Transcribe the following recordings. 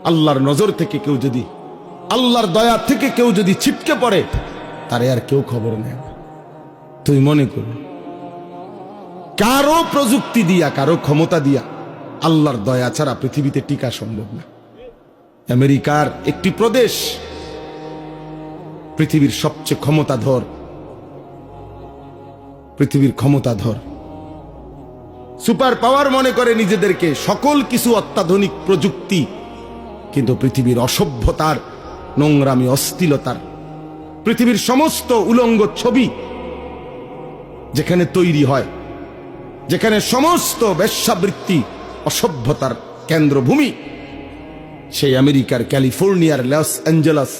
আল্লাহর নজর থেকে কেউ যদি, আল্লাহর দয়া থেকে কেউ যদি ছিটকে পড়ে, তারে আর কেউ খবর নেয় না। তুই মনে কর, কারো প্রযুক্তি দিয়া, কারো ক্ষমতা দিয়া আল্লাহর দয়া ছাড়া পৃথিবীতে টিকা সম্ভব না। আমেরিকার একটি প্রদেশ পৃথিবীর সবচেয়ে ক্ষমতাধর, পৃথিবীর ক্ষমতাধর সুপার পাওয়ার মনে করে নিজেদেরকে, সকল কিছু অত্যাধুনিক প্রযুক্তি, কিন্তু পৃথিবীর অসভ্যতার, নোংরামি, অশ্লীলতার, পৃথিবীর সমস্ত উলঙ্গ ছবি যেখানে তৈরি হয়, যেখানে সমস্ত বেশ্যাবৃত্তি, অসভ্যতার কেন্দ্রভূমি, সেই আমেরিকার ক্যালিফোর্নিয়ার লস অ্যাঞ্জেলস,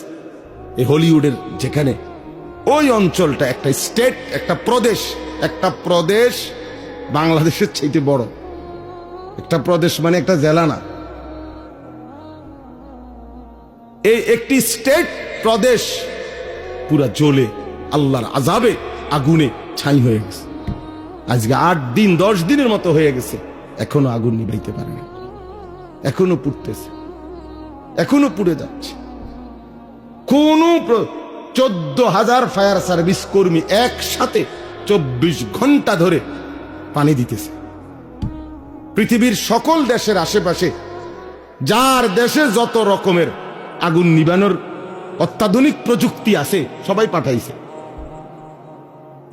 এই হলিউডের যেখানে, ওই অঞ্চলটা একটা স্টেট, একটা প্রদেশ বাংলাদেশের চাইতে বড়। একটা প্রদেশ মানে একটা জেলা না, এই একটি স্টেট প্রদেশ পুরা জ্বলে আল্লাহর আযাবে, আগুনে ছাই হয়ে গেছে। আজকে 8 দিন 10 দিনের মতো হয়ে গেছে, এখনো আগুন নিভাইতে পারে না, এখনো পুড়তেছে, এখনো পুড়ে যাচ্ছে। কোন 14,000 ফায়ার সার্ভিস কর্মী একসাথে 24 ঘন্টা ধরে পানি দিতেছে। পৃথিবীর সকল দেশের আশেপাশে, যার দেশে যত রকমের আগুন নিবানোর অত্যাধুনিক প্রযুক্তি আছে, সবাই পাঠাইছে,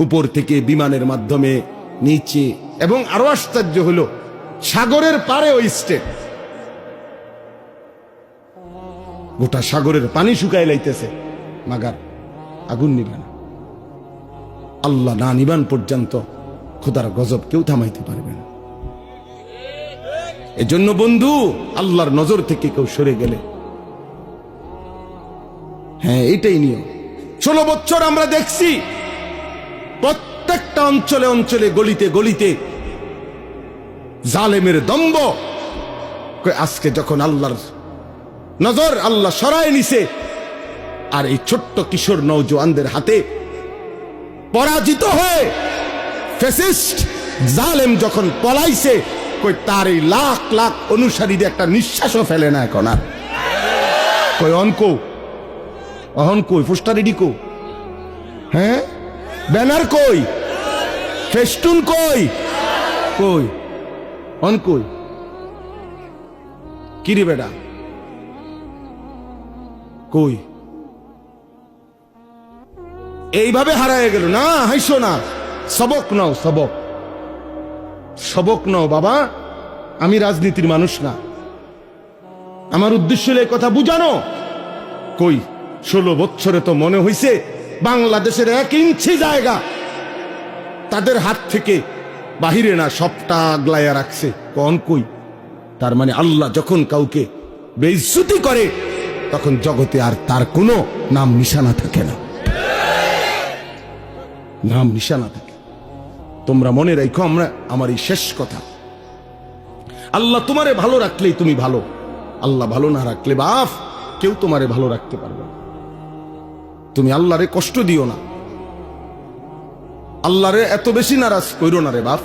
উপর থেকে বিমানের মাধ্যমে, নিচে, এবং আরো আশ্চর্য হলো সাগরের পারে ওই স্টেট, গোটা সাগরের পানি শুকায় লাইতেছে, মাগার আগুন নিবান। আল্লাহ না নিবান পর্যন্ত খোদার গজব কেউ থামাইতে পারবে না। এজন্য বন্ধু, আল্লাহর নজর থেকে কেউ সরে গেলে, হ্যাঁ এটাই নিয়ম। 16 বছর আমরা দেখছি প্রত্যেকটা অঞ্চলে অঞ্চলে, গলিতে গলিতে জালেমের দম্ভ। আজকে যখন আল্লাহর নজর আল্লাহ সরায় নিছে, আর এই ছোট্ট কিশোর নওজোয়ানদের হাতে পরাজিত হয়ে ফ্যাসিস্ট জালেম যখন পলাইছে, কই তার এই লাখ লাখ অনুসারীদের একটা নিঃশ্বাসও ফেলে না এখন আর। কই অনকো, অহন কই, পোস্টার রেডি কো, হ্যাঁ ব্যানার কই, ফেস্টুন কই, কই অন কই, কি রে বেটা কই? এইভাবে হারায় গেল না। হাইসো না, সবক নাও, সবক, সবক নাও বাবা। আমি রাজনীতির মানুষ না, আমার উদ্দেশ্য হলো এই কথা বুঝানো। কই 16 বছরে তো মনে হইছে বাংলাদেশের 1 ইঞ্চি জায়গা তাদের হাত থেকে বাহিরে না, সবটা আগলাইয়া রাখছে। কোন কই? তার মানে আল্লাহ যখন কাউকে বেইজ্জতি করে, তখন জগতে আর তার কোনো নাম নিশানা থাকে না, নাম নিশানা থাকে। তোমরা মনে রাখো, আমার এই শেষ কথা, আল্লাহ তোমারে ভালো রাখলেই তুমি ভালো, আল্লাহ ভালো না রাখলে বাপ কেউ তোমারে ভালো রাখতে পারবে না। তুমি আল্লাহরে কষ্ট দিও না, আল্লাহরে এত বেশি নারাজ কইরো না রে বাপ।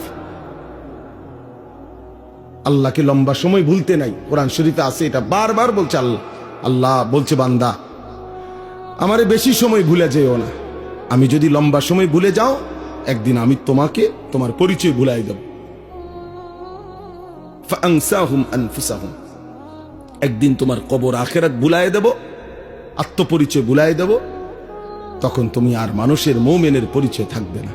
আল্লাহকে লম্বা সময় ভুলতে নাই, কোরআন শরীফে আছে, এটা বারবার বলছে আল্লাহ। আল্লাহ বলছে, বান্দা আমারে বেশি সময় ভুলে যেও না, আমি যদি লম্বা সময় ভুলে যাও, একদিন আমি তোমাকে তোমার পরিচয় ভুলাই দেব। ফাআনসাহুম আনফুসাহুম, একদিন তোমার কবর আখিরাত ভুলাই দেব, আত্মপরিচয় ভুলাই দেব, তখন তুমি আর মানুষের মুমিনের পরিচয় থাকবে না।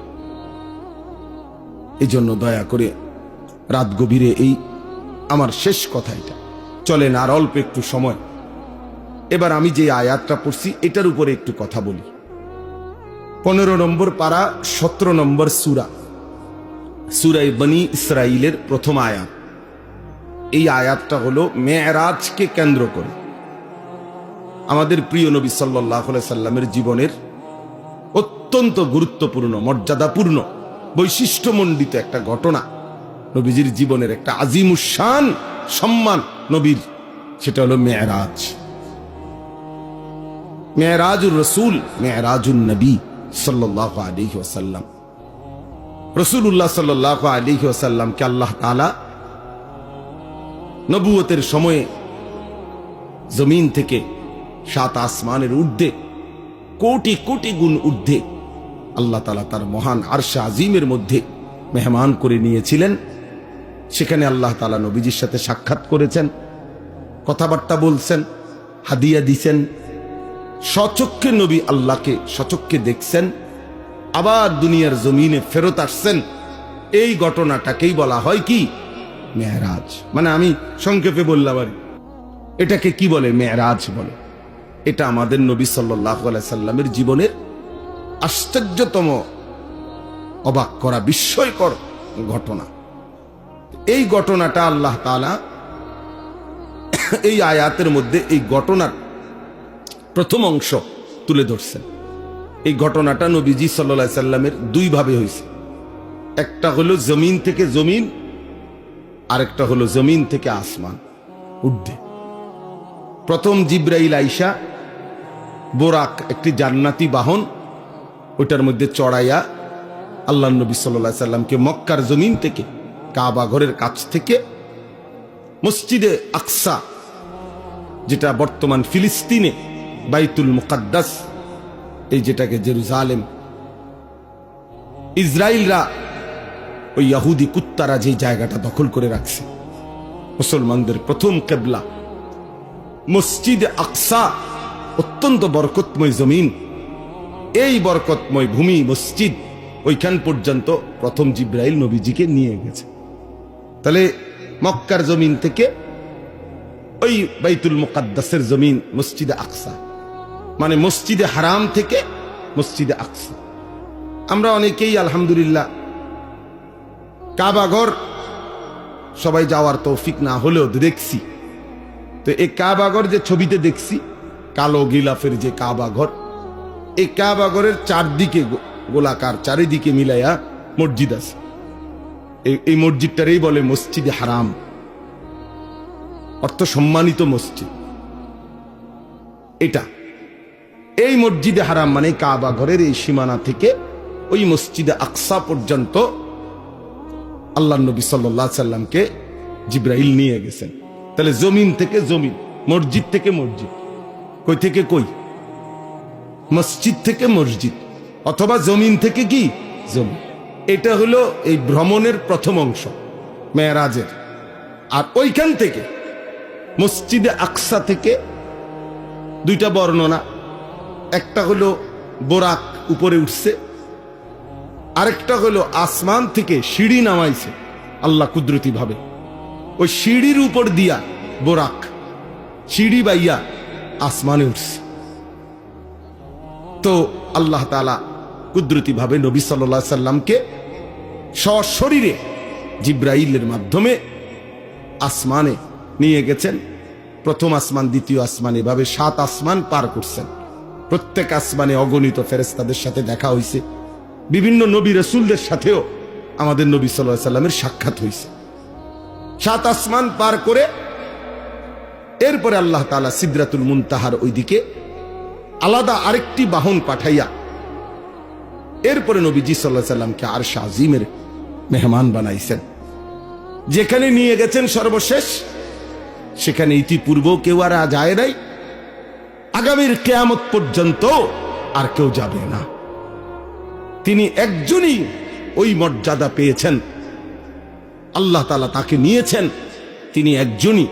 এই জন্য দয়া করে রাত গভীরে এই আমার শেষ কথা এটা। চলেন আর অল্প একটু সময়, এবার আমি যে আয়াতটা পড়ছি এটার উপরে একটু কথা বলি। 15 নম্বর পারা, 17 নম্বর সূরা, সূরা বনী ইসরাইলের প্রথম আয়াত। এই আয়াতটা হলো মেরাজকে কেন্দ্র করে আমাদের প্রিয় নবী সাল্লাল্লাহু আলাইহি সাল্লামের জীবনের অত্যন্ত গুরুত্বপূর্ণ, মর্যাদাপূর্ণ, বৈশিষ্ট্যমণ্ডিত একটা ঘটনা। নবীজির জীবনের একটা আজিমুশান সম্মান নবীর, সেটা হলো মেরাজ। মেরাজুর রাসূল, মেরাজুন নবী সাল্লাল্লাহু আলাইহি ওয়াসাল্লাম। রাসূলুল্লাহ সাল্লাল্লাহু আলাইহি ওয়াসাল্লামকে আল্লাহ তাআলা নবুয়তের সময়ে জমিন থেকে 7 আসমানের ঊর্ধ্বে কোটি কোটি গুণ ঊর্ধ্বে আল্লাহ তাআলা তার মহান আরশে আজিমের মধ্যে মেহমান করে নিয়েছিলেন। সেখানে আল্লাহ তাআলা নবীজির সাথে সাক্ষাৎ করেছেন, কথাবার্তা বলছেন, হাদিয়া দিছেন। স্বচক্ষে নবী আল্লাহকে স্বচক্ষে দেখছেন, আবার দুনিয়ার জমিনে ফেরত আসছেন। এই ঘটনাটাকেই বলা হয় কি? মেরাজ। মানে আমি সংক্ষেপে বললাম আর এটাকে কি বলে? মেরাজ বলে। এটা আমাদের নবী সাল্লাল্লাহু আলাইহি সাল্লামের জীবনের আশ্চর্যতম, অবাক করা, বিস্ময়কর ঘটনা। এই ঘটনাটা আল্লাহ তাআলা এই আয়াতের মধ্যে এই ঘটনার প্রথম অংশ তুলে ধরছেন। এই ঘটনাটা নবীজি সাল্লাল্লাহু আলাইহি সাল্লামের দুই ভাবে হয়েছে। একটা হলো জমিন থেকে জমিন, আরেকটা হলো জমিন থেকে আসমান ঊর্ধ্বে। প্রথম জিব্রাইল আইসা বোরাক, একটি জান্নাতি বাহন, ওইটার মধ্যে চড়াইয়া আল্লাহ নবী সাল্লাল্লাহু আলাইহি সাল্লামকে মক্কার জমিন থেকে, কাবা ঘরের কাছ থেকে মসজিদে আকসা, যেটা বর্তমান ফিলিস্তিনে বাইতুল মুকাদ্দাস, এই যেটাকে জেরুজালেম, ইসরায়েলরা, ওই ইহুদি কুত্তারা যে জায়গাটা দখল করে রাখছে, মুসলমানদের প্রথম কিবলা মসজিদে আকসা, অত্যন্ত বরকতময় জমিন। এই বরকতময় ভূমি, মসজিদ, ওইখান পর্যন্ত প্রথম জিব্রাইল নবীজিকে নিয়ে গেছে। তাহলে মক্কার জমিন থেকে ওই বাইতুল মুকাদ্দাসের জমিন মসজিদে আকসা, মানে মসজিদে হারাম থেকে মসজিদে আকসা। আমরা অনেকেই আলহামদুলিল্লাহ কাবাঘর সবাই যাওয়ার তৌফিক না হলেও দেখছি। তো এই কাবাঘর যে ছবিতে দেখছি, কালো গিলাফের যে কাবাঘর, এই কাবাঘরের চারদিকে গোলাকার, চারিদিকে মিলাইয়া মসজিদ আছে। এই মসজিদটারই বলে মসজিদে হারাম, অর্থ সম্মানিত মসজিদ। এটা এই মসজিদে হারাম মানে কাবা ঘরের এই সীমানা থেকে ওই মসজিদে আকসা পর্যন্ত আল্লাহ নবী সাল্লাল্লাহু আলাইহি সাল্লামকে জিব্রাইল নিয়ে গেছেন। তাহলে জমিন থেকে জমিন, মসজিদ থেকে মসজিদ, কই থেকে কই? মসজিদ থেকে মসজিদ, অথবা জমিন থেকে কি জমিন। এটা হলো এই ভ্রমণের প্রথম অংশ, মেরাজের। আর ওইখান থেকে মসজিদে আকসা থেকে দুইটা বর্ণনা, একটা হলো বোরাক উপরে উঠছে, আরেকটা হলো আসমান থেকে সিঁড়ি নামাইছে আল্লাহ কুদরতি ভাবে। ওই সিঁড়ির উপর দিয়া বোরাক সিঁড়ি বাইয়া আসমানে উঠছে। তো আল্লাহ তাআলা কুদরতি ভাবে নবী সাল্লাল্লাহু আলাইহি সাল্লামকে সশরীরে জিব্রাইলের মাধ্যমে আসমানে নিয়ে গেছেন। প্রথম আসমান, দ্বিতীয় আসমান, এভাবে 7 আসমান পার করছেন। প্রত্যেক আসমানে অগণিত ফেরেশতাদের সাথে দেখা হয়েছে। বিভিন্ন নবী রাসূলদের সাথেও আমাদের নবী সাল্লাল্লাহু আলাইহি সাল্লামের সাক্ষাৎ হয়েছে। 7 আসমান পার করে এরপরে আল্লাহ তাআলা সিদরাতুল মুনতাহার ওইদিকে আলাদা আরেকটি বাহন পাঠাইয়া এরপরে নবীজি সাল্লাল্লাহু আলাইহি সাল্লামকে আরশে আজিমের মেহমান বানাইছেন। যেখানে নিয়ে গেছেন সর্বশেষ, সেখানে ইতিপূর্ব কেউ আর যায় নাই, আগামীর কিয়ামত পর্যন্ত আর কেউ যাবে না। তিনি একজনই ওই মর্যাদা পেয়েছেন, আল্লাহ তাআলা তাকে নিয়েছেন। তিনি একজনই,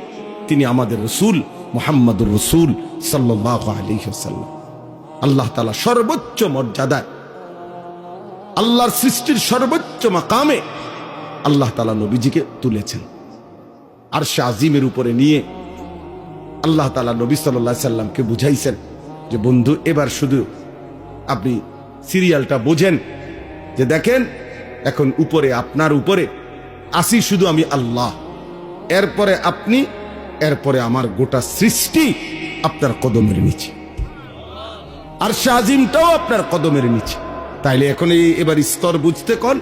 তিনি আমাদের রাসূল মুহাম্মদুর রাসূল সাল্লাল্লাহু আলাইহি ওয়াসাল্লাম। আল্লাহ তাআলা সর্বোচ্চ মর্যাদায়, আল্লাহর সৃষ্টির সর্বোচ্চ মাকামে আল্লাহ তাআলা নবীজিকে তুলেছেন। আরশে আজিমের উপরে নিয়ে আল্লাহ তাআলা নবী সাল্লাল্লাহু আলাইহি সাল্লামকে বুঝাইছেন যে বন্ধু, এবার শুধু আপনি সিরিয়ালটা বোঝেন, যে দেখেন এখন উপরে, আপনার উপরে আসি শুধু আমি আল্লাহ, এরপরে আপনি, এরপরে আমার গোটা সৃষ্টি আপনার কদমের নিচে, আরশে আজিমটাও আপনার কদমের নিচে। তাইলে এখন এবার স্তর বুঝতে কোন,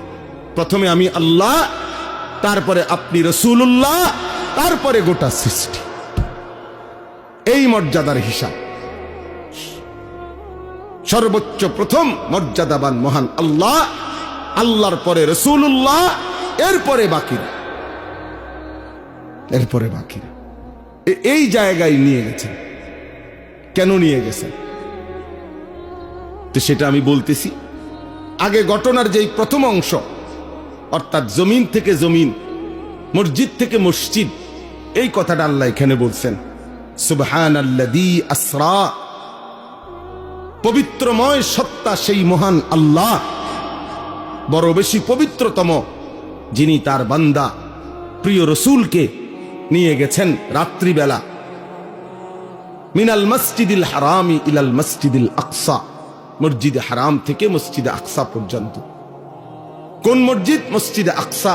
প্রথমে আমি আল্লাহ, তারপরে আপনি রাসূলুল্লাহ, তারপরে গোটা সৃষ্টি। এই মর্যাদার হিসাব। সর্বোচ্চ প্রথম মর্যাদাবান মহান আল্লাহ, আল্লাহর পরে রাসূলুল্লাহ, এরপরে বাকিরা, এরপরে বাকিরা। এই জায়গায় নিয়ে গেছেন। কেন নিয়ে গেছেন তো সেটা আমি বলতেছি। আগে ঘটনার যেই প্রথম অংশ, অর্থাৎ জমিন থেকে জমিন, মসজিদ থেকে মসজিদ, এই কথাটা আল্লাহ এখানে বলছেন। সুবহানাল্লাযী আসরা, পবিত্রময় সত্তা সেই মহান আল্লাহ, বড় বেশি পবিত্রতম, যিনি তার বান্দা প্রিয় রসূলকে নিয়ে গেছেন রাত্রিবেলা। মিনাল মসজিদিল হারামি ইলাল মসজিদিল আকসা, মসজিদে হারাম থেকে মসজিদে আকসা পর্যন্ত। কোন মসজিদ? মসজিদে আকসা।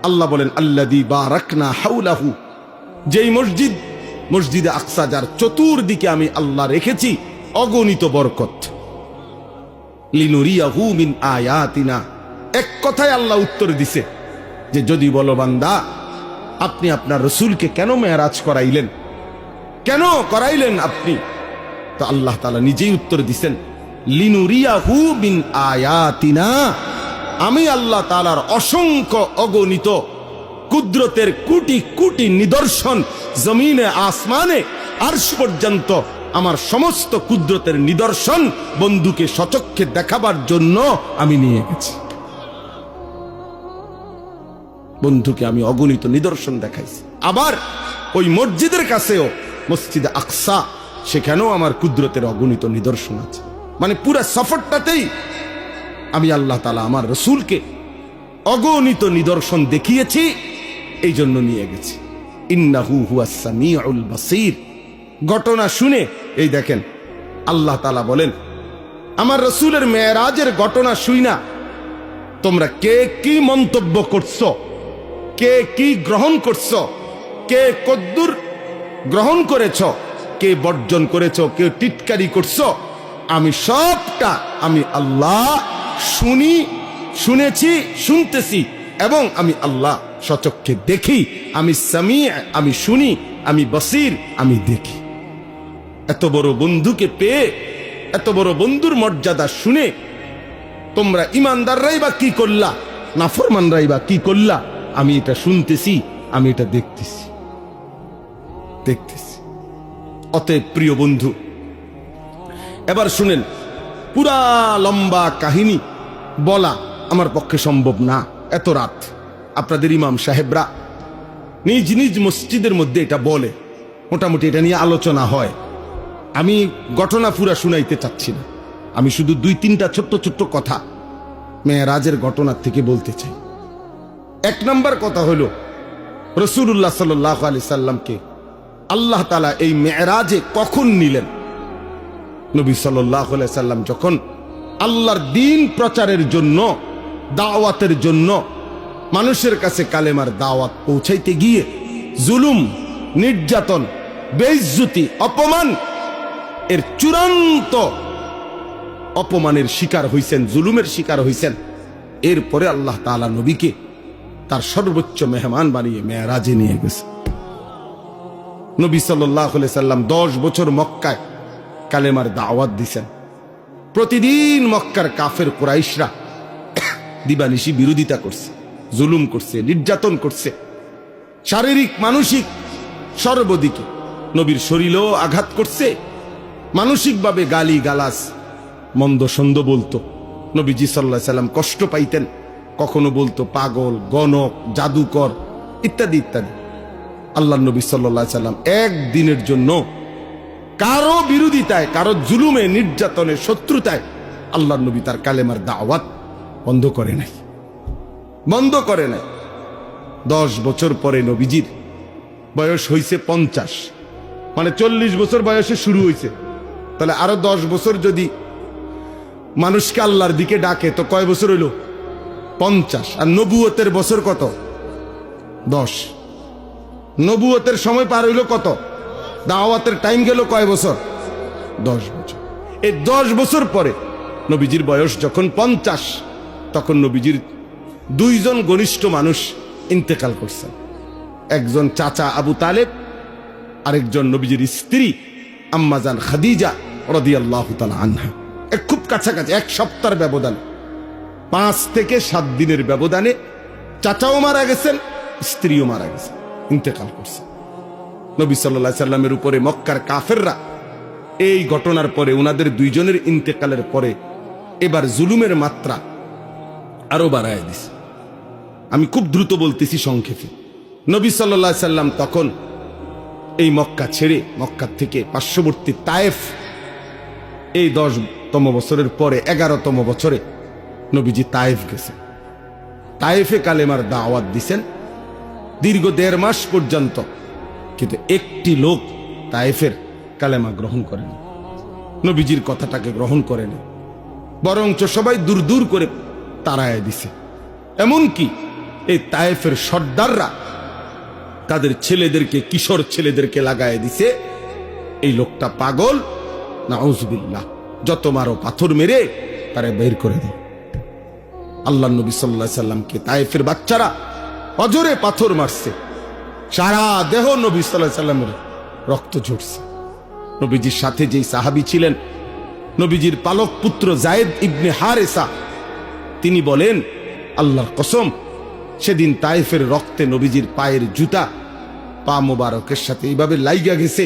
আল্লাহ বলেন আল্লাযী বারাকনা হাওলাহু, যেই মসজিদ, মসজিদে আকসা যার চতুর্দিকে আমি আল্লাহ রেখেছি অগণিত বরকত। লিনুরিয়াহু মিন আয়াতিনা, এক কথায় আল্লাহ উত্তর দিছে যে যদি বলো বান্দা আপনি আপনার রসূলকে কেন মেরাজ করাইলেন, কেন করাইলেন আপনি, তো আল্লাহ তাআলা নিজেই উত্তর দিছেন লিনুরিয়াহু মিন আয়াতিনা, আমি আল্লাহ তাআলার অসংখ্য অগণিত কুদরতের কোটি কোটি নিদর্শন জমিনে আসমানে আরশ পর্যন্ত আমার সমস্ত কুদরতের নিদর্শন বন্ধুকে সচক্ষে দেখাবার জন্য আমি নিয়ে গেছি। বন্ধুকে আমি অগণিত নিদর্শন দেখাইছি। আবার ওই মসজিদের কাছেও, মসজিদে আকসা, সেখানেও আমার কুদরতের অগণিত নিদর্শন আছে। মানে পুরা সফরটাতেই আমি আল্লাহ তাআলা আমার রসূলকে অগণিত নিদর্শন দেখিয়েছি, এই জন্য নিয়ে গেছি। ইন্নাহু হুয়াস সামিউল বাসীর। ঘটনা শুনে এই দেখেন আল্লাহ তাআলা বলেন আমার রসূলের মেরাজের ঘটনা শুইনা তোমরা কে কি মন্তব্য করছো, কে কি গ্রহণ করছো, কে কদ্দুর গ্রহণ করেছ, কে বর্জন করেছ, কে টিটকারি করছো, আমি সবটা আমি আল্লাহ শুনেছি, শুনতেছি, এবং আমি আল্লাহ সচক্ষে দেখি। আমি সামি, আমি শুনি, আমি বসির, আমি দেখি। এত বড় বন্ধুকে পেয়ে, এত বড় বন্ধুর মর্যাদা শুনে তোমরা ইমানদাররাই বা কি করলা, নাফরমানরাই বা কি করলা, আমি এটা শুনতেছি, আমি এটা দেখতেছি। অতএব প্রিয় বন্ধু, এবার শুনেন, পুরা লম্বা কাহিনী বলা আমার পক্ষে সম্ভব না। এত রাত আপনাদের ইমাম সাহেবরা নিজ নিজ মসজিদের মধ্যে এটা বলে, মোটামুটি এটা নিয়ে আলোচনা হয়। আমি ঘটনা পুরা শুনাইতে চাচ্ছি না, আমি শুধু দুই তিনটা ছোট্ট ছোট্ট কথা মেরাজের ঘটনার থেকে বলতে চাই। এক নম্বর কথা হলো, রাসূলুল্লাহ সাল্লাল্লাহু আলাইহি সাল্লামকে আল্লাহ তাআলা এই মেরাজে কখন নিলেন? নবী সাল্লাল্লাহু আলাইহি সাল্লাম যখন আল্লাহর দ্বীন প্রচারের জন্য, দাওয়াতের জন্য মানুষের কাছে কালেমার দাওয়াত পৌঁছাইতে গিয়ে জুলুম, নির্যাতন, বেইজ্জতি, অপমান, এর চূড়ান্ত অপমানের শিকার হইছেন, জুলুমের শিকার হইছেন। এরপরে আল্লাহ তাআলা নবীকে তার সর্বোচ্চ মেহমান বানিয়ে মেরাজে নিয়ে গেছে। নবী সাল্লাল্লাহু আলাইহি সাল্লাম 10 বছর মক্কায় কালেমার দাওয়াত দিছেন। প্রতিদিন মক্কার কাফের কুরাইশরা দিবানিশি বিরোধিতা করছে, জুলুম করছে, নির্যাতন করছে, শারীরিক মানসিক সর্বদিকে। নবীর শরীরেও আঘাত করছে, মানসিকভাবে গালি গালাস, মন্দ সন্দ বলতো। নবীজি সাল্লাল্লাহু আলাইহি সাল্লাম কষ্ট পাইতেন, কখনো বলতো পাগল, গণক, জাদুকর, ইত্যাদি ইত্যাদি। আল্লাহ নবী সাল্লাল্লাহু আলাইহি সাল্লাম একদিনের জন্য কারো বিরোধিতায়, কারো জুলুমে, নির্যাতনে, শত্রুতায় আল্লাহ নবী তার কালেমার দাওয়াত বন্ধ করে নাই। 10 বছর পরে নবীজির বয়স হইছে 50, মানে 40 বছর বয়সে শুরু হইছে। তাহলে আরো 10 বছর যদি মানুষকে আল্লাহর দিকে ডাকে তো কয় বছর হইল? 50। আর নবুয়তের বছর কত? 10। নবুয়তের সময় পার হইল কত? দাওয়াতের টাইম গেল কয় বছর? 10 বছর। এই 10 বছর পরে নবীজির বয়স যখন 50, তখন নবীজির 2 জন ঘনিষ্ঠ মানুষ ইন্তেকাল করছেন। একজন চাচা আবু তালেব, আরেকজন নবীজির স্ত্রী আম্মাজান খাদিজা রাদিয়াল্লাহু তাআলা আনহা। খুব কাছাকাছি, 1 সপ্তাহের ব্যবধান, 5 থেকে 7 দিনের ব্যবধানে চাচাও মারা গেছেন, স্ত্রীও মারা গেছেন, ইন্তেকাল করছেন। নবী সাল্লাল্লাহু আলাইহি সাল্লামের উপরে মক্কার কাফেররা এই ঘটনার পরে, উনাদের দুইজনের ইন্তেকালের পরে এবার জুলুমের মাত্রা আরো বাড়ায় দিছে। আমি খুব দ্রুত বলতেছি সংক্ষেপে। নবী সাল্লাল্লাহু আলাইহি সাল্লাম তখন এই মক্কা ছেড়ে, মক্কা থেকে পার্শ্ববর্তী তায়েফ, এই 10তম বছরের পরে 11তম বছরে নবীজি তায়েফ গেছে। তায়েফে কালেমার দাওয়াত দিছেন দীর্ঘ 1.5 মাস পর্যন্ত, কিন্তু একটি লোক তায়েফের কালেমা গ্রহণ করেনি, নবীজির কথাটাকে গ্রহণ করেনি, বরঞ্চ সবাই দূর দূর করে তাড়ায় দিছে। এমনকি এই তায়েফের সর্দাররা তাদের ছেলেদেরকে, কিশোর ছেলেদেরকে লাগায় দিছে, এই লোকটা পাগল, নাউজুবিল্লাহ, যত মারো পাথর মেরে তারে বের করে দাও। আল্লাহ নবী সাল্লাল্লাহু আলাইহি সাল্লামকে তায়েফের বাচ্চারা অজরে পাথর মারছে, সারা দেহ নবী সাল্লাল্লাহু আলাইহি সাল্লামের রক্ত ঝরছে। নবীজির সাথে যেই সাহাবী ছিলেন, নবীজির পালক পুত্র যায়েদ ইবনে হারেসা, তিনি বলেন, আল্লাহর কসম, সেদিন তায়েফের রক্তে নবীজির পায়ের জুতা পা মোবারকের সাথে এইভাবে লাইগা গেছে,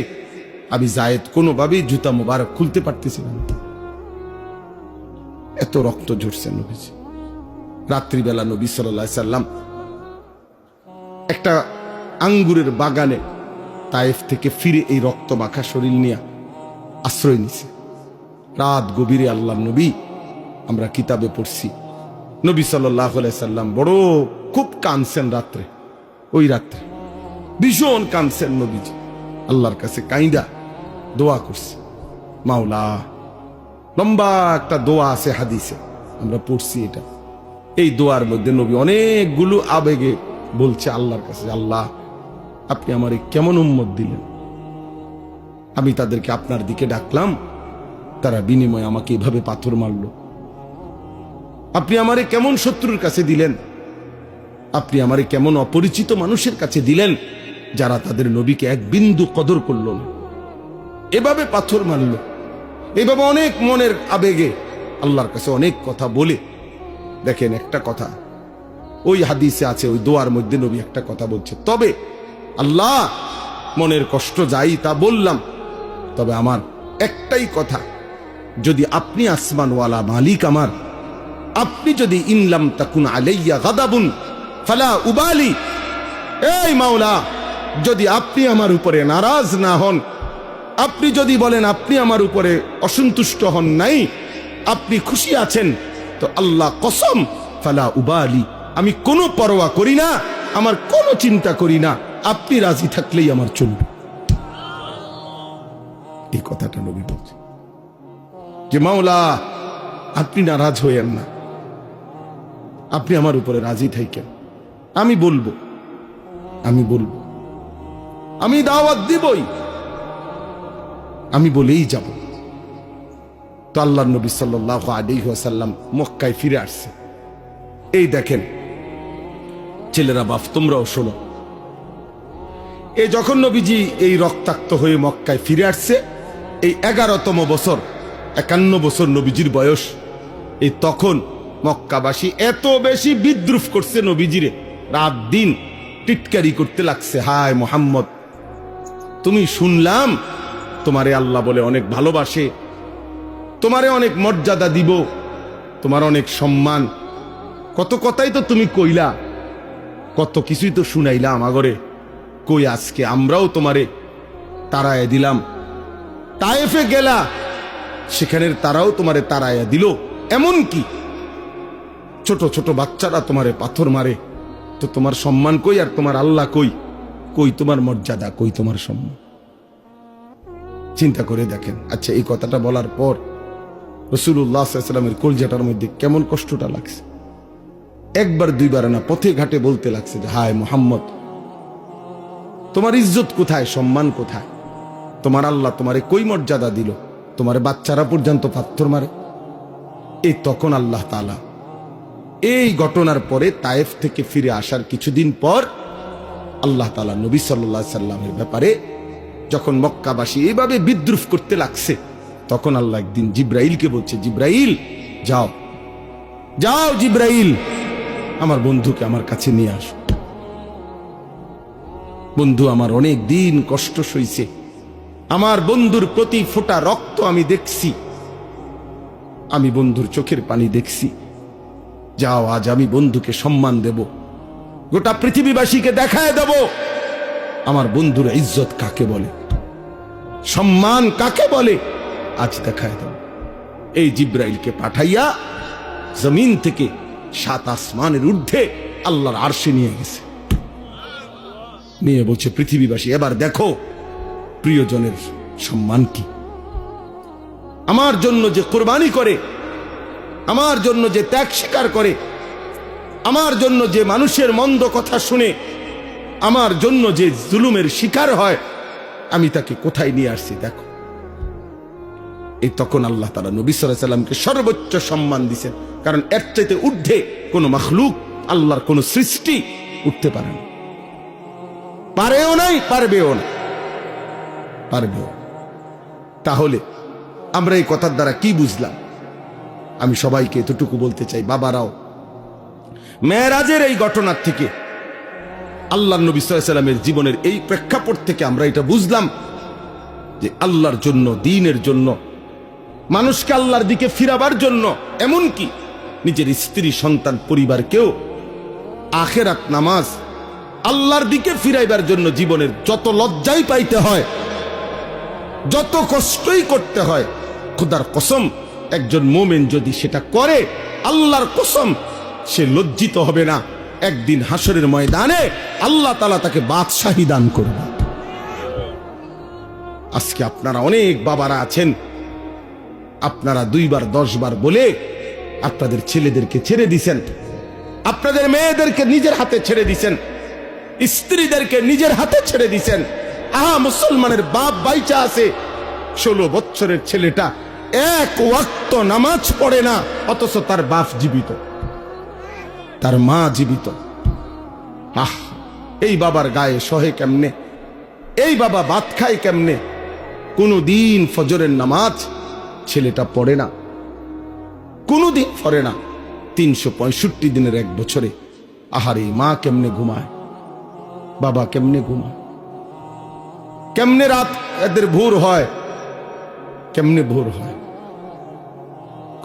আমি যায়েদ কোনোভাবেই জুতা মোবারক খুলতে পারতেছিলাম না, এত রক্ত ঝরছে নবীজি। রাত্রিবেলা নবী সাল্লাল্লাহু আলাইহি সাল্লাম একটা আঙ্গুরের বাগানে তায়েফ থেকে ফিরে এই রক্ত মাখা শরীর নিয়ে আশ্রয় নিছে। রাত গভীরে আল্লাহ নবী, আমরা কিতাবে পড়ছি, নবী সাল্লাল্লাহু আলাইহি সাল্লাম বড় খুব কাঁদছেন রাত্রে, ওই রাত্রে ভীষণ কাঁদছেন নবীজি, আল্লাহর কাছে কাইন্দা দোয়া করছে। মাওলা, লম্বা একটা দোয়া আছে হাদিসে, আমরা পড়ছি এটা। এই দোয়ার মধ্যে নবী অনেকগুলো আবেগে বলছে আল্লাহর কাছে, আল্লাহ, আপনি আমারে কেমন উম্মত দিলেন, আমি তাদেরকে আপনার দিকে ডাকলাম, তারা বিনিময়ে আমাকে এভাবে পাথর মারল। আপনি আমারে কেমন শত্রুর কাছে দিলেন, আপনি আমারে কেমন অপরিচিত মানুষের কাছে দিলেন, যারা তাদের নবীকে এক বিন্দু কদর করল না, এভাবে পাথর মারল। এভাবে অনেক মনের আবেগে আল্লাহর কাছে অনেক কথা বলে, দেখেন একটা কথা ওই হাদিসে আছে, ওই দোয়ার মধ্যে নবী একটা কথা বলছে, তবে আল্লাহ, মনের কষ্ট যাই তা বললাম, তবে আমার একটাই কথা, যদি আপনি আসমানওয়ালা মালিক আমার, আপনি যদি ইনলাম তাকুন আলাইয়া গাদাবুন ফালা উবালি, এই মাওলা, যদি আপনি আমার উপরে নারাজ না হন, আপনি যদি বলেন আপনি আমার উপরে অসন্তুষ্ট হন নাই, আপনি খুশি আছেন, তো আল্লাহ কসম, ফালা উবালি, আমি কোনো পরোয়া করি না, আমার কোনো চিন্তা করি না, আপনি রাজি থাকলেই আমার চলবে। এই কথাটা নবী বলছে যে মাওলা, আপনি নারাজ হইয়েন না, আপনি আমার উপরে রাজি থাকেন, আমি বলবো, আমি দাওয়াত দিবই, আমি বলেই যাব। তো আল্লাহর নবী সাল্লাল্লাহু আলাইহি ওয়াসাল্লাম মক্কায় ফিরে আসছে। এই দেখেন ছেলেরা, বাপ, তোমরাও শোনো, এই যখন নবীজি এই রক্তাক্ত হয়ে মক্কায় ফিরে আসছে, এই 11তম বছর, 51 বছর নবীজির বয়স, এই তখন মক্কাবাসী এত বেশি বিদ্রুপ করছে নবীজিরে, রাত দিন টিটকারি করতে লাগছে, হায় মুহাম্মদ, তুমি শুনলাম তোমারে আল্লাহ বলে অনেক ভালোবাসে, তোমারে অনেক মর্যাদা দিব, তোমার অনেক সম্মান, কত কথাই তো তুমি কইলা, কত কিছুই তো শুনাইলা আমাগরে, কই আজকে আমরাও তোমারে তাড়ায় দিলাম, তায়েফে গেলা, সেখানের তারাও তোমারে তাড়াইয়া দিল, এমন কি ছোট ছোট বাচ্চারা তোমারে পাথর মারে, তো তোমার সম্মান কই, আর তোমার আল্লাহ কই, কই তোমার মর্যাদা, কই তোমার সম্মান? চিন্তা করে দেখেন। আচ্ছা, এই কথাটা বলার পর রাসূলুল্লাহ সাল্লাল্লাহু আলাইহি ওয়াসাল্লামের কলজাটার মধ্যে কেমন কষ্টটা লাগছে, একবার দুইবার না, পথে ঘাটে বলতে লাগছে যে হায় মুহাম্মদ, তোমার ইজ্জত কোথায়, সম্মান কোথায়, তোমার আল্লাহ তোমারে কই মর্যাদা দিল, তোমার বাচ্চারা পর্যন্ত পাথর মারে। এই তখন আল্লাহ তাআলা এই ঘটনার পরে তায়েফ থেকে ফিরে আসার কিছুদিন পর আল্লাহ তাআলা নবী সাল্লাল্লাহু আলাইহি সাল্লামের ব্যাপারে যখন মক্কাবাসী এইভাবে বিদ্রুপ করতে লাগছে, তখন আল্লাহ একদিন জিব্রাইলকে বলছে, জিব্রাইল যাও, যাও জিব্রাইল, আমার বন্ধুকে আমার কাছে নিয়ে আসো। বন্ধু আমার অনেক দিন কষ্ট সইছে, আমার বন্ধুর প্রতি ফোঁটা রক্ত আমি দেখছি, আমি বন্ধুর চোখের পানি দেখছি। যাও, আজ আমি বন্ধুকে সম্মান দেব, গোটা পৃথিবীবাসীকে দেখায় দেব আমার বন্ধুর ইজ্জত কাকে বলে, সম্মান কাকে বলে, আজ দেখায় দেব। এই জিব্রাইলকে পাঠাইয়া জমিন থেকে 7 আসমানের ঊর্ধ্বে আল্লাহর আরশে নিয়ে গেছে, নিয়ে বলছে পৃথিবীবাসী এবার দেখো প্রিয়জনের সম্মান কি। আমার জন্য যে কোরবানি করে, আমার জন্য যে ত্যাগ স্বীকার করে, আমার জন্য যে মানুষের মন্দ কথা শুনে, আমার জন্য যে জুলুমের শিকার হয়, আমি তাকে কোথায় নিয়ে আসছি দেখো। এই তখন আল্লাহ তাআলা নবী সাল্লাল্লাহু আলাইহি সাল্লামকে সর্বোচ্চ সম্মান দিয়েছেন, কারণ এর চাইতে ঊর্ধ্বে কোনো মাখলুক, আল্লাহর কোনো সৃষ্টি উঠতে পারে না, পারেও নাই, পারবেও না, পারবেও। তাহলে আমরা এই কথার দ্বারা কি বুঝলাম? আমি সবাইকে এতটুকু বলতে চাই, বাবারাও, মেরাজের এই ঘটনার থেকে, আল্লাহর নবী সাল্লাল্লাহু আলাইহি সাল্লামের জীবনের এই প্রেক্ষাপট থেকে আমরা এটা বুঝলাম যে আল্লাহর জন্য, দ্বীনের জন্য, মানুষকে আল্লাহর দিকে ফিরাবার জন্য, এমনকি নিজের স্ত্রী, সন্তান, পরিবারকেও আখিরাত, নামাজ, আল্লাহর দিকে ফিরাইবার জন্য জীবনের যত লজ্জাই পাইতে হয়, যত কষ্টই করতে হয়, খোদার কসম একজন মুমিন যদি সেটা করে, আল্লাহর কসম সে লজ্জিত হবে না। একদিন হাসরের ময়দানে আল্লাহ তাআলা তাকে বাদশাহী দান করবে। আজকে আপনারা অনেক বাবারা আছেন, আপনারা 2 বার 10 বার বলে আপনাদের ছেলেদেরকে ছেড়ে দিছেন, আপনাদের মেয়েদেরকে নিজের হাতে ছেড়ে দিছেন, স্ত্রীদেরকে নিজের হাতে ছেড়ে দিছেন। মুসলমানের বাপ বাইচা আছে, 16 বছরের ছেলেটা 1 ওয়াক্ত নামাজ পড়ে না, অথচ তার বাপ জীবিত, তার মা জীবিত। এই বাবার গায়ে সহে কেমনে? এই বাবা ভাত খায় কেমনে? কোনদিন ফজরের নামাজ ছেলেটা পড়ে না, কোনদিন পড়ে না। 365 দিনের 1 বছরে আহারে মা কেমনে ঘুমায়, বাবা কেমনে ঘুমায়, কেমনে রাত এদের ভোর হয়, কেমনে ভোর হয়।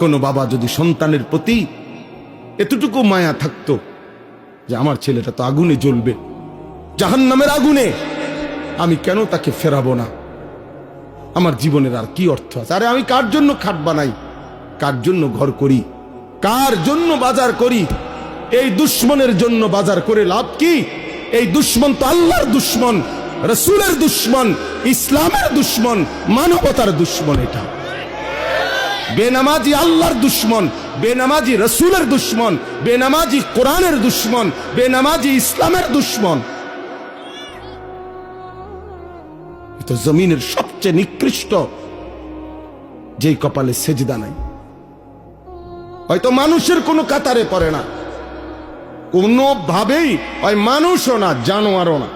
কোন বাবা যদি সন্তানের প্রতি এতটুকু মায়া থাকতো যে আমার ছেলেটা তো আগুনে জ্বলবে, জাহান্নামের আগুনে, আমি কেন তাকে ফেরাবো না? আমার জীবনের আর কি অর্থ আছে? আরে আমি কার জন্য খাট বানাই, কার জন্য ঘর করি, কার জন্য বাজার করি? এই দুশ্মনের জন্য বাজার করে লাভ কি? এই দুশ্মন তো আল্লাহর দুশ্মন, রাসূলের দুশ্মন, ইসলামের দুশ্মন, মানবতার দুশ্মন। এটা বেনামাজি আল্লাহর দুশ্মন, বেনামাজি রাসূলের দুশ্মন, বেনামাজি কোরআনের দুশ্মন, বেনামাজি ইসলামের দুশ্মন। তো জমিনের সবচেয়ে নিকৃষ্ট যেই কপালে সেজদা নাই, হয়তো মানুষের কোনো কাতারে পড়ে না, কোনোভাবেই ওই মানুষও না, জানোয়ারও না।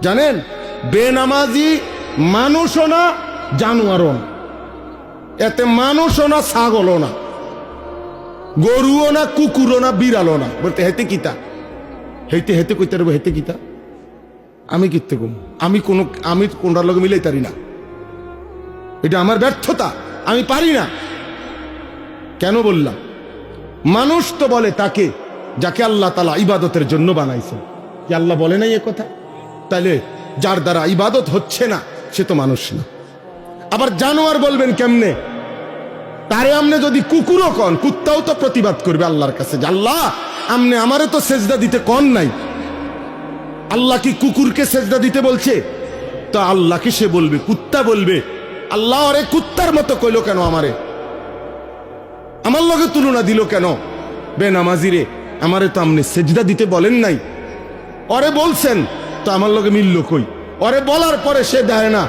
জানেন, বেনামাজি মানুষও না, জানোয়ারও না, এতে মানুষও না, ছাগলও না, গরুও না, কুকুরও না, বিড়ালও না। বলতে হেতে কিতা, হেতে হেতে কইতে পারবো, হেতে কিতা আমি কিতে কম, আমি কোনটার লগে মিলাই পারি না, এটা আমার ব্যর্থতা, আমি পারি না। কেন বললাম? মানুষ তো বলে তাকে যাকে আল্লাহ তাআলা ইবাদতের জন্য বানাইছেন। কি আল্লাহ বলে নাই এ কথা? তাইলে যার দ্বারা ইবাদত হচ্ছে না সে তো মানুষ না। আবার জানোয়ার বলবেন কেমনে? তারে আমনে যদি কুকুরও কন, কুত্তাও তো প্রতিবাদ করবে আল্লাহর কাছে যে আল্লাহ আমনে আমারে তো সেজদা দিতে কন নাই। আল্লাহ কি কুকুরকে সেজদা দিতে বলছে? তো আল্লাহকে সে বলবে, কুত্তা বলবে আল্লাহ আরে কুত্তার মতো কইলো কেন, আমারে আমার লগে তুলনা দিল কেন? বেনামাজিরে আমারে তো আমনে সেজদা দিতে বলেন নাই, ওরে বলছেন তো আমার লগে মিলল কই? ওরে বলার পরে সে দেয় না,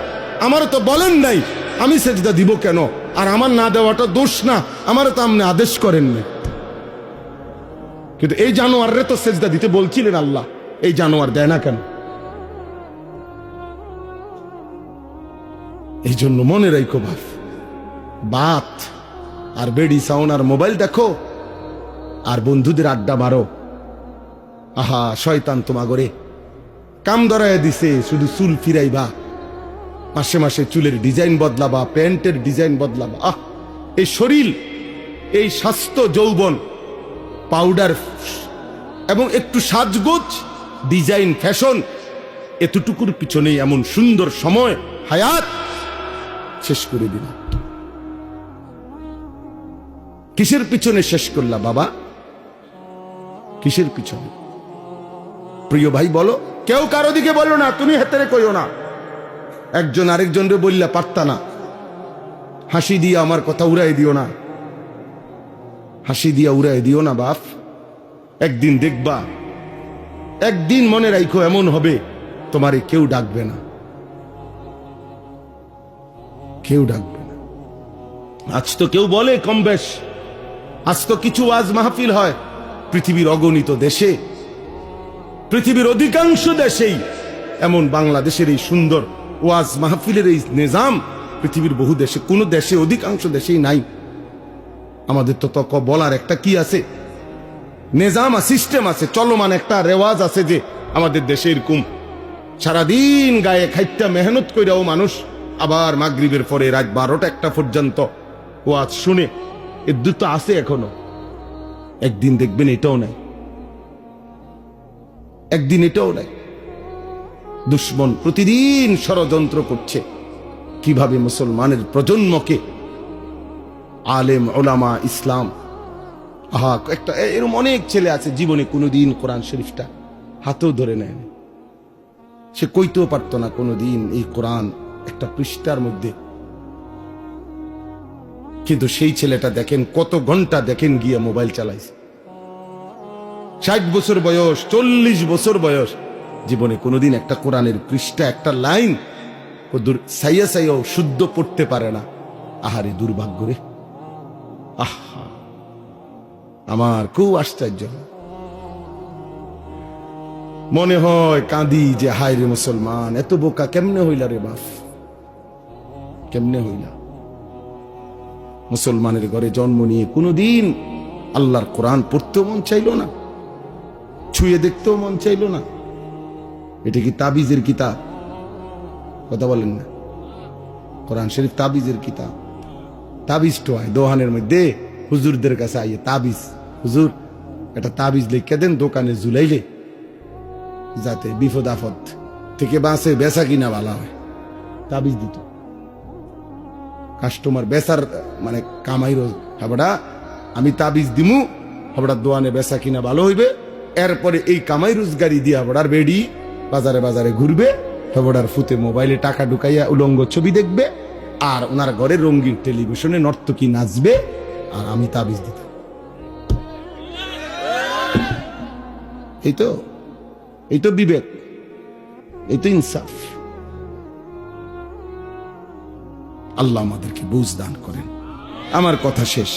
আমারে তো বলেন নাই, আমি সেজদা দিব কেন? আর আমার না দেওয়াটা দোষ না, আমারে তো আমনে আদেশ করেন না। কিন্তু এই জানোয়াররে তো সেজদা দিতে বলছিলেন আল্লাহ, এই জানোয়ার দেয় না কেন? এই জন্য মনে রাখো বাত আর বেডি সাউন্ড আর মোবাইল দেখো আর বন্ধুদের আড্ডা মারো, আহা শয়তান তোমাগরে কাম ধরায় দিছে, শুধু চুল ফিরাইবা, মাসে মাসে চুলের ডিজাইন বদলাবা, প্যান্টের ডিজাইন বদলাবা। এই শরীর, এই স্বাস্থ্য, যৌবন, পাউডার এবং একটু সাজগোজ, ডিজাইন, ফ্যাশন, এতটুকুর পিছনেই এমন সুন্দর সময় হায়াত শেষ করে দিল। কিসের পিছনে শেষ করলা বাবা? কিসের পিছনে? প্রিয় ভাই বলো, কেউ কারো দিকে বলো না, তুমি হেতেরে কইও না। একজন আরেকজনরে বললা পারতা না, হাসি দিয়া আমার কথা উড়াই দিও না, হাসি দিয়া উড়াই দিও না বাপ। একদিন দেখবা, একদিন মনে রাখো এমন হবে তোমারে কেউ ডাকবে না, কেউ ডাকবে না। আজ তো কেউ বলে কম বেশ, আজ তো কিছু ওয়াজ মাহফিল হয় পৃথিবীর অগণিত দেশে, পৃথিবীর অধিকাংশ দেশেই এমন বাংলাদেশের এই সুন্দর ওয়াজ মাহফিলের এই নিজাম পৃথিবীর বহু দেশে, কোন দেশে, অধিকাংশ দেশেই নাই। আমাদের তো তক বলার একটা কি আছে, নিজাম, সিস্টেম আছে, চলমান একটা রেওয়াজ আছে যে আমাদের দেশে এরকম সারাদিন গায়ে খাইটা মেহনত কইরাও মানুষ আবার মাগরিবের পরে রাত 12টা 1টা পর্যন্ত ওয়াজ শুনে, এর দুটো আছে এখনো। একদিন দেখবেন এটাও নাই, একদিন এটাও নাই। দুশ্মন প্রতিদিন ষড়যন্ত্র করছে কিভাবে মুসলমানের প্রজন্মকে আলেম, ওলামা, ইসলাম, একটা এরকম অনেক ছেলে আছে জীবনে কোনোদিন কোরআন শরীফটা হাতেও ধরে নেয়, সে কইতেও পারতো না কোনোদিন এই কোরআন একটা পৃষ্ঠার মধ্যে, কিন্তু সেই ছেলেটা দেখেন কত ঘন্টা দেখেন গিয়ে মোবাইল চালাইছে। 60 বছর বয়স, 40 বছর বয়স, জীবনে কোনোদিন একটা কোরআনের পৃষ্ঠা, একটা লাইন সাইয়া সাইয়াও শুদ্ধ পড়তে পারে না। আহারে দুর্ভাগ্য রে, আহা, আমার খুব আশ্চর্য। মনে হয় কাঁদি যে হায় রে মুসলমান, এত বোকা কেমনে হইলা রে বাপ, কেমনে হইলা? মুসলমানের ঘরে জন্ম নিয়ে কোনোদিন আল্লাহর কোরআন পড়তেও মন চাইল না, ছুঁয়ে দেখতেও মন চাইল না। এটা কি তাবিজের কিতাব? কথা বলেন না, কোরআন শরীফ তাবিজের কিতাব। তাবিজ তো হয় দোহানের মধ্যে, হুজুরদের কাছে আইয়ে তাবিজ, হুজুর একটা তাবিজ লিখে দেন দোকানে ঝুলাইলে যাতে বিপদ আপদ থেকে বাঁচে, বেচা কিনা ভালো হয়, তাবিজ দিত। কাস্টমার বেচার মানে কামাই রোজ, হাবড়া আমি তাবিজ দিমু, হাবড়া দোয়ানে বেচা কিনা ভালো হইবে, এরপরে এই কামাই রোজগারি দিয়ে হাবড়ার বেডি বাজারে বাজারে ঘুরবে, হাবড়ার ফুতে মোবাইলে টাকা ঢুকাইয়া উলঙ্গ ছবি দেখবে, আর ওনার ঘরে রঙিন টেলিভিশনে নর্তকী নাচবে, আর আমি তাবিজ দিত। এই তো বিবেক, এই তো ইনসাফ। আল্লাহ আমাদেরকে বুঝ দান করেন। আমার কথা শেষ।